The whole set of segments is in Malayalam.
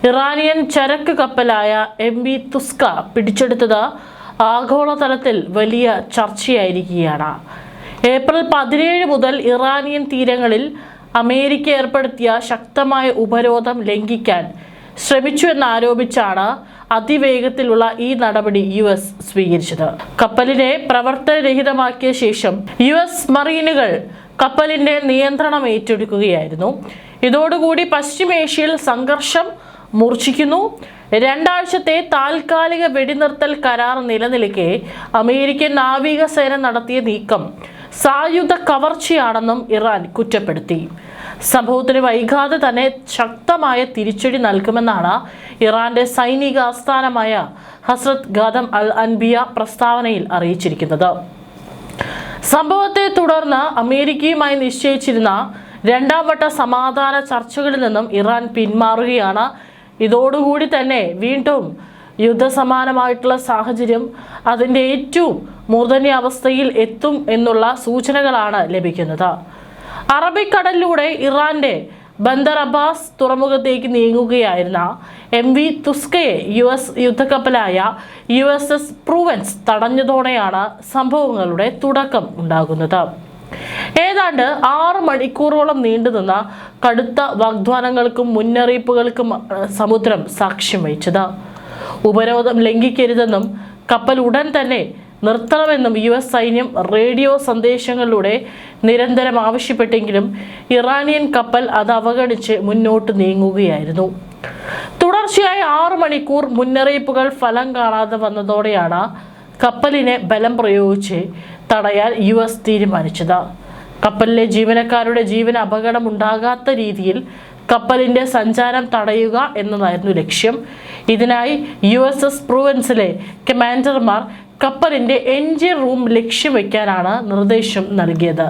ഇറാനിയൻ ചരക്ക് കപ്പലായ MV തുസ്ക പിടിച്ചെടുത്തത് ആഗോളതലത്തിൽ വലിയ ചർച്ചയായിരിക്കുകയാണ്. ഏപ്രിൽ 17 മുതൽ ഇറാനിയൻ തീരങ്ങളിൽ അമേരിക്ക ഏർപ്പെടുത്തിയ ശക്തമായ ഉപരോധം ലംഘിക്കാൻ ശ്രമിച്ചുവെന്നാരോപിച്ചാണ് അതിവേഗത്തിലുള്ള ഈ നടപടി US സ്വീകരിച്ചത്. കപ്പലിനെ പ്രവർത്തനരഹിതമാക്കിയ ശേഷം US മറീനുകൾ കപ്പലിന്റെ നിയന്ത്രണം ഏറ്റെടുക്കുകയായിരുന്നു. ഇതോടുകൂടി പശ്ചിമേഷ്യയിൽ സംഘർഷം മൂർച്ഛിക്കുന്നു. 2 ആഴ്ചത്തെ താൽക്കാലിക വെടിനിർത്തൽ കരാർ നിലനിൽക്കെ അമേരിക്കൻ നാവികസേന നടത്തിയ നീക്കം സായുധ കവർച്ചയാണെന്നും ഇറാൻ കുറ്റപ്പെടുത്തി. സംഭവത്തിന് വൈകാതെ തന്നെ ശക്തമായ തിരിച്ചടി നൽകുമെന്നാണ് ഇറാന്റെ സൈനിക ആസ്ഥാനമായ ഹസ്രത്ത് ഖാദം അൽ അൻബിയ പ്രസ്താവനയിൽ അറിയിച്ചിരിക്കുന്നത്. സംഭവത്തെ തുടർന്ന് അമേരിക്കയുമായി നിശ്ചയിച്ചിരുന്ന 2ാം വട്ട സമാധാന ചർച്ചകളിൽ നിന്നും ഇറാൻ പിന്മാറുകയാണ്. ഇതോടുകൂടി തന്നെ വീണ്ടും യുദ്ധസമാനമായിട്ടുള്ള സാഹചര്യം അതിൻ്റെ ഏറ്റവും മൂർധന്യ അവസ്ഥയിൽ എത്തും എന്നുള്ള സൂചനകളാണ് ലഭിക്കുന്നത്. അറബിക്കടലിലൂടെ ഇറാന്റെ ബന്ദർ അബ്ബാസ് തുറമുഖത്തേക്ക് നീങ്ങുകയായിരുന്ന MV തുസ്കയെ US യുദ്ധക്കപ്പലായ USS പ്രൂവൻസ് തടഞ്ഞതോടെയാണ് സംഭവങ്ങളുടെ തുടക്കം ഉണ്ടാകുന്നത്. ഏതാണ്ട് 6 മണിക്കൂറോളം നീണ്ടുനിന്ന കടുത്ത വാഗ്ദാനങ്ങൾക്കും മുന്നറിയിപ്പുകൾക്കും സമുദ്രം സാക്ഷ്യം വഹിച്ചത്. ഉപരോധം ലംഘിക്കരുതെന്നും കപ്പൽ ഉടൻ തന്നെ നിർത്തണമെന്നും US സൈന്യം റേഡിയോ സന്ദേശങ്ങളിലൂടെ നിരന്തരം ആവശ്യപ്പെട്ടെങ്കിലും ഇറാനിയൻ കപ്പൽ അത് അവഗണിച്ച് മുന്നോട്ട് നീങ്ങുകയായിരുന്നു. തുടർച്ചയായ 6 മണിക്കൂർ മുന്നറിയിപ്പുകൾ ഫലം കാണാതെ വന്നതോടെയാണ് കപ്പലിനെ ബലം പ്രയോഗിച്ച് തടയാൻ US തീരുമാനിച്ചത്. കപ്പലിലെ ജീവനക്കാരുടെ ജീവന് അപകടമുണ്ടാകാത്ത രീതിയിൽ കപ്പലിന്റെ സഞ്ചാരം തടയുക എന്നതായിരുന്നു ലക്ഷ്യം. ഇതിനായി USS പ്രൂവൻസിലെ കമാൻഡർമാർ കപ്പലിന്റെ എൻജിൻ റൂം ലക്ഷ്യം വയ്ക്കാനാണ് നിർദ്ദേശം നൽകിയത്.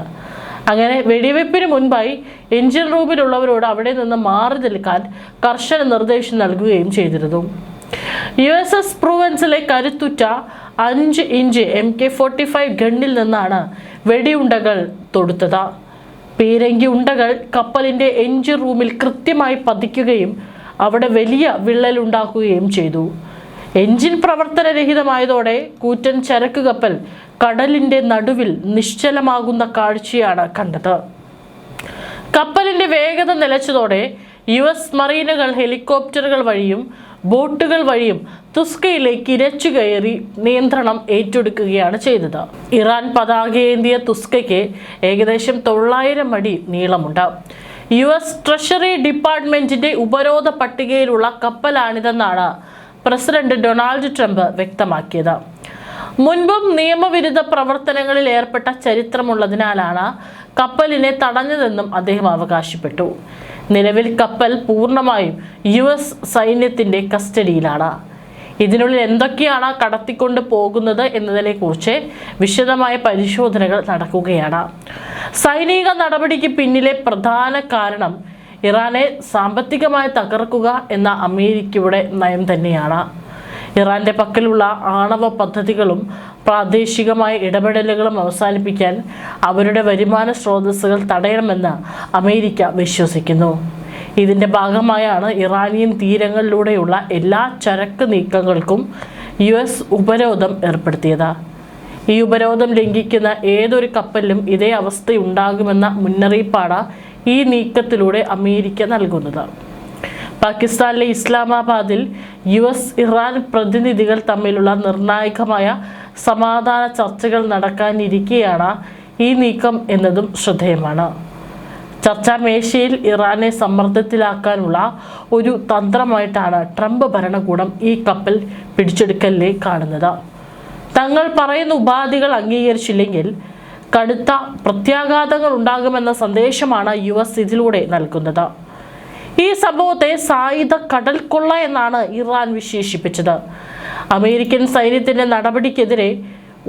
അങ്ങനെ വെടിവെപ്പിന് മുൻപായി എൻജിൻ റൂമിലുള്ളവരോട് അവിടെ നിന്ന് മാറി നിൽക്കാൻ കർശന നിർദ്ദേശം നൽകുകയും ചെയ്തിരുന്നു. USS പ്രൂവൻസിലെ കരുത്തുറ്റ 5 ഇഞ്ച് MK-45 ഗണ്ണിൽ നിന്നാണ് വെടിയുണ്ടകൾ തൊടുത്തത്. പീരങ്കി ഉണ്ടകൾ കപ്പലിന്റെ എൻജിൻ റൂമിൽ കൃത്യമായി പതിക്കുകയും അവിടെ വലിയ വിള്ളലുണ്ടാക്കുകയും ചെയ്തു. എൻജിൻ പ്രവർത്തനരഹിതമായതോടെ കൂറ്റൻ ചരക്ക് കപ്പൽ കടലിന്റെ നടുവിൽ നിശ്ചലമാകുന്ന കാഴ്ചയാണ് കണ്ടത്. കപ്പലിന്റെ വേഗത നിലച്ചതോടെ US മറീനുകൾ ഹെലികോപ്റ്ററുകൾ വഴിയും ബോട്ടുകൾ വഴിയും തുസ്കയിലേക്ക് ഇരച്ചു കയറി നിയന്ത്രണം ഏറ്റെടുക്കുകയാണ് ചെയ്തത്. ഇറാൻ പതാകയേന്തിയ തുസ്കയ്ക്ക് ഏകദേശം 900 അടി നീളമുണ്ട്. US ട്രഷറി ഡിപ്പാർട്ട്മെന്റിന്റെ ഉപരോധ പട്ടികയിലുള്ള കപ്പലാണിതെന്നാണ് പ്രസിഡന്റ് ഡൊണാൾഡ് ട്രംപ് വ്യക്തമാക്കിയത്. മുൻപും നിയമവിരുദ്ധ പ്രവർത്തനങ്ങളിൽ ഏർപ്പെട്ട ചരിത്രമുള്ളതിനാലാണ് കപ്പലിനെ തടഞ്ഞതെന്നും അദ്ദേഹം അവകാശപ്പെട്ടു. നിലവിൽ കപ്പൽ പൂർണ്ണമായും US സൈന്യത്തിന്റെ കസ്റ്റഡിയിലാണ്. ഇതിനുള്ളിൽ എന്തൊക്കെയാണ് കടത്തിക്കൊണ്ട് പോകുന്നത് എന്നതിനെക്കുറിച്ച് വിശദമായ പരിശോധനകൾ നടക്കുകയാണ്. സൈനിക നടപടിക്ക് പിന്നിലെ പ്രധാന കാരണം ഇറാനെ സാമ്പത്തികമായി തകർക്കുക എന്ന അമേരിക്കയുടെ നയം തന്നെയാണ്. ഇറാന്റെ പക്കലുള്ള ആണവ പദ്ധതികളും പ്രാദേശികമായ ഇടപെടലുകളും അവസാനിപ്പിക്കാൻ അവരുടെ വരുമാന സ്രോതസ്സുകൾ തടയണമെന്ന് അമേരിക്ക വിശ്വസിക്കുന്നു. ഇതിന്റെ ഭാഗമായാണ് ഇറാനിയൻ തീരങ്ങളിലൂടെയുള്ള എല്ലാ ചരക്ക് നീക്കങ്ങൾക്കും US ഉപരോധം ഏർപ്പെടുത്തിയത്. ഈ ഉപരോധം ലംഘിക്കുന്ന ഏതൊരു കപ്പലിലും ഇതേ അവസ്ഥയുണ്ടാകുമെന്ന മുന്നറിയിപ്പാണ് ഈ നീക്കത്തിലൂടെ അമേരിക്ക നൽകുന്നത്. പാകിസ്ഥാനിലെ ഇസ്ലാമാബാദിൽ US ഇറാൻ പ്രതിനിധികൾ തമ്മിലുള്ള നിർണായകമായ സമാധാന ചർച്ചകൾ നടക്കാനിരിക്കെയാണ് ഈ നീക്കം എന്നതും ശ്രദ്ധേയമാണ്. ചർച്ചാ മേശയിൽ ഇറാനെ സമ്മർദ്ദത്തിലാക്കാനുള്ള ഒരു തന്ത്രമായിട്ടാണ് ട്രംപ് ഭരണകൂടം ഈ കപ്പൽ പിടിച്ചെടുക്കലിനെ കാണുന്നത്. തങ്ങൾ പറയുന്ന ഉപാധികൾ അംഗീകരിച്ചില്ലെങ്കിൽ കടുത്ത പ്രത്യാഘാതങ്ങൾ ഉണ്ടാകുമെന്ന സന്ദേശമാണ് US ഇതിലൂടെ നൽകുന്നത്. ഈ സംഭവത്തെ സായുധ കടൽക്കൊള്ള എന്നാണ് ഇറാൻ വിശേഷിപ്പിച്ചത്. അമേരിക്കൻ സൈന്യത്തിന്റെ നടപടിക്കെതിരെ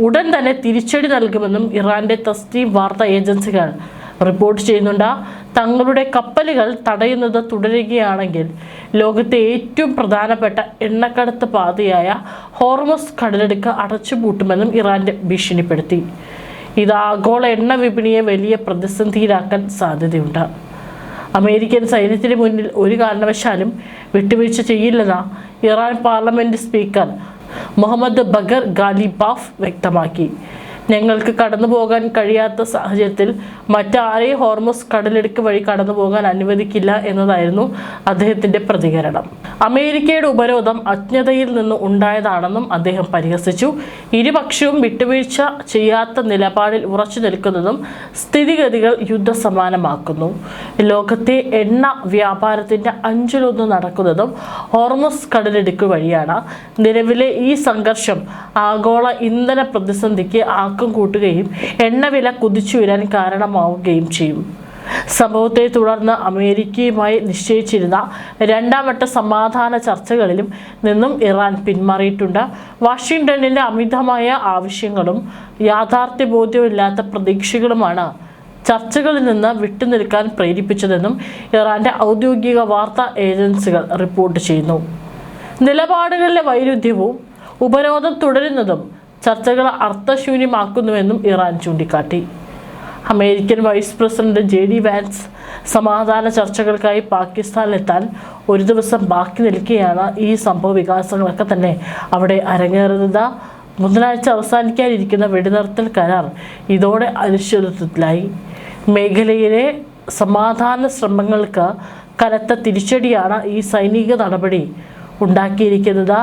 ഉടൻ തന്നെ തിരിച്ചടി നൽകുമെന്നും ഇറാന്റെ തസ്നീം വാർത്താ ഏജൻസികൾ റിപ്പോർട്ട് ചെയ്യുന്നുണ്ട്. തങ്ങളുടെ കപ്പലുകൾ തടയുന്നത് തുടരുകയാണെങ്കിൽ ലോകത്തെ ഏറ്റവും പ്രധാനപ്പെട്ട എണ്ണക്കടത്ത് പാതയായ ഹോർമസ് കടലിടുക്ക് അടച്ചുപൂട്ടുമെന്നും ഇറാൻ ഭീഷണിപ്പെടുത്തി. ഇത് ആഗോള എണ്ണ വിപണിയെ വലിയ പ്രതിസന്ധിയിലാക്കാൻ സാധ്യതയുണ്ട്. അമേരിക്കൻ സൈന്യത്തിന് മുന്നിൽ ഒരു കാരണവശാലും വിട്ടുവീഴ്ച ചെയ്യില്ലെന്ന് Iran parliament speaker Mohammad bugger Ghalibaf വ്യക്തമാക്കി. ഞങ്ങൾക്ക് കടന്നു പോകാൻ കഴിയാത്ത സാഹചര്യത്തിൽ മറ്റാരെയും ഹോർമുസ് കടലിടുക്ക് വഴി കടന്നു പോകാൻ അനുവദിക്കില്ല എന്നതായിരുന്നു അദ്ദേഹത്തിന്റെ പ്രതികരണം. അമേരിക്കയുടെ ഉപരോധം അജ്ഞതയിൽ നിന്ന് ഉണ്ടായതാണെന്നും അദ്ദേഹം പരിഹസിച്ചു. ഇരുപക്ഷവും വിട്ടുവീഴ്ച ചെയ്യാത്ത നിലപാടിൽ ഉറച്ചു നിൽക്കുന്നതും സ്ഥിതിഗതികൾ യുദ്ധസമാനമാക്കുന്നു. ലോകത്തെ എണ്ണ വ്യാപാരത്തിന്റെ 1/5 നടക്കുന്നതും ഹോർമുസ് കടലിടുക്ക് വഴിയാണ്. നിലവിലെ ഈ സംഘർഷം ആഗോള ഇന്ധന പ്രതിസന്ധിക്ക് കൂട്ടുകയും എണ്ണവില കുതിച്ചുയരാൻ കാരണമാവുകയും ചെയ്യും. സംഭവത്തെ തുടർന്ന് അമേരിക്കയുമായി നിശ്ചയിച്ചിരുന്ന 2ാം വട്ട സമാധാന ചർച്ചകളിലും നിന്നും ഇറാൻ പിന്മാറിയിട്ടുണ്ട്. വാഷിംഗ്ടണിന്റെ അമിതമായ ആവശ്യങ്ങളും യാഥാർത്ഥ്യബോധ്യമില്ലാത്ത പ്രതീക്ഷകളുമാണ് ചർച്ചകളിൽ നിന്ന് വിട്ടുനിൽക്കാൻ പ്രേരിപ്പിച്ചതെന്നും ഇറാന്റെ ഔദ്യോഗിക വാർത്താ ഏജൻസികൾ റിപ്പോർട്ട് ചെയ്യുന്നു. നിലപാടുകളിലെ വൈരുദ്ധ്യവും ഉപരോധം തുടരുന്നതും ചർച്ചകൾ അർത്ഥശൂന്യമാക്കുന്നുവെന്നും ഇറാൻ ചൂണ്ടിക്കാട്ടി. American vice president JD Vance സമാധാന ചർച്ചകൾക്കായി പാകിസ്ഥാനിലെത്താൻ ഒരു ദിവസം ബാക്കി നിൽക്കെയാണ് ഈ സംഭവ വികാസങ്ങളൊക്കെ തന്നെ അവിടെ അരങ്ങേറുന്നത്. ബുധനാഴ്ച അവസാനിക്കാനിരിക്കുന്ന വെടിനിർത്തൽ കരാർ ഇതോടെ അനിശ്ചിതത്വത്തിലായി. മേഖലയിലെ സമാധാന ശ്രമങ്ങൾക്ക് കനത്ത തിരിച്ചടിയാണ് ഈ സൈനിക നടപടി ഉണ്ടാക്കിയിരിക്കുന്നത്.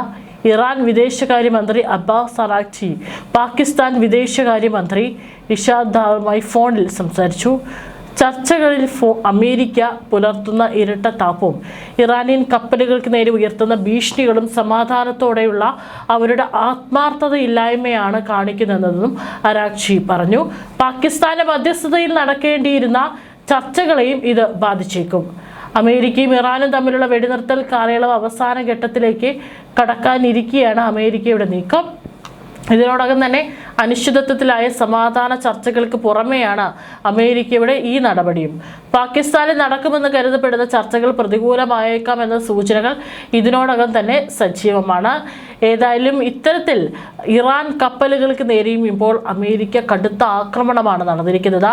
ഇറാൻ വിദേശകാര്യമന്ത്രി അബ്ബാസ് അറാഗ്ചി പാകിസ്ഥാൻ വിദേശകാര്യമന്ത്രി ഇഷാദ് ദാറുമായി ഫോണിൽ സംസാരിച്ചു. ചർച്ചകളിൽ അമേരിക്ക പുലർത്തുന്ന ഇരട്ടത്താപ്പും ഇറാനിയൻ കപ്പലുകൾക്ക് നേരെ ഉയർത്തുന്ന ഭീഷണികളും സമാധാനത്തോടെയുള്ള അവരുടെ ആത്മാർത്ഥതയില്ലായ്മയാണ് കാണിക്കുന്നതെന്നും അറാഗ്ചി പറഞ്ഞു. പാകിസ്ഥാന്റെ മധ്യസ്ഥതയിൽ നടക്കേണ്ടിയിരുന്ന ചർച്ചകളെയും ഇത് ബാധിച്ചേക്കും. അമേരിക്കയും ഇറാനും തമ്മിലുള്ള വെടിനിർത്തൽ കാലയളവ് അവസാന ഘട്ടത്തിലേക്ക് കടക്കാനിരിക്കെയാണ് അമേരിക്കയുടെ നീക്കം. ഇതിനോടകം തന്നെ അനിശ്ചിതത്വത്തിലായ സമാധാന ചർച്ചകൾക്ക് പുറമെയാണ് അമേരിക്കയുടെ ഈ നടപടിയും. പാകിസ്ഥാനിൽ നടക്കുമെന്ന് കരുതപ്പെടുന്ന ചർച്ചകൾ പ്രതികൂലമായേക്കാമെന്ന സൂചനകൾ ഇതിനോടകം തന്നെ സജീവമാണ്. ഏതായാലും ഇത്തരത്തിൽ ഇറാൻ കപ്പലുകൾക്ക് നേരെയും ഇപ്പോൾ അമേരിക്ക കടുത്ത ആക്രമണമാണ് നടന്നിരിക്കുന്നത്.